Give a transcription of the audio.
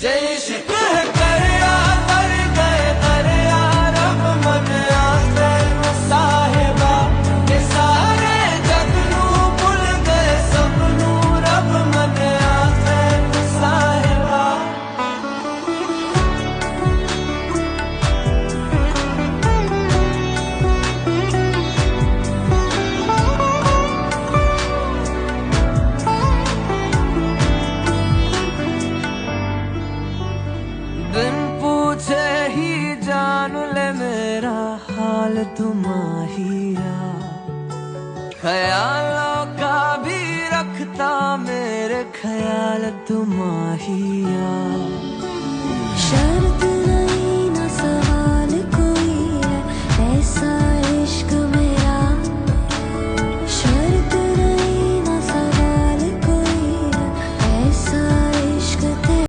जय इश्क है दरिया तर गए दरिया रब मन आसे साहिबा ये सारे जग नू भुल गए सब नू रब मन आसे साहिबा। बिन पूछे ही जान ले मेरा हाल तुम्हारिया, ख्यालों का भी रखता मेरे ख्याल तुम्हारिया।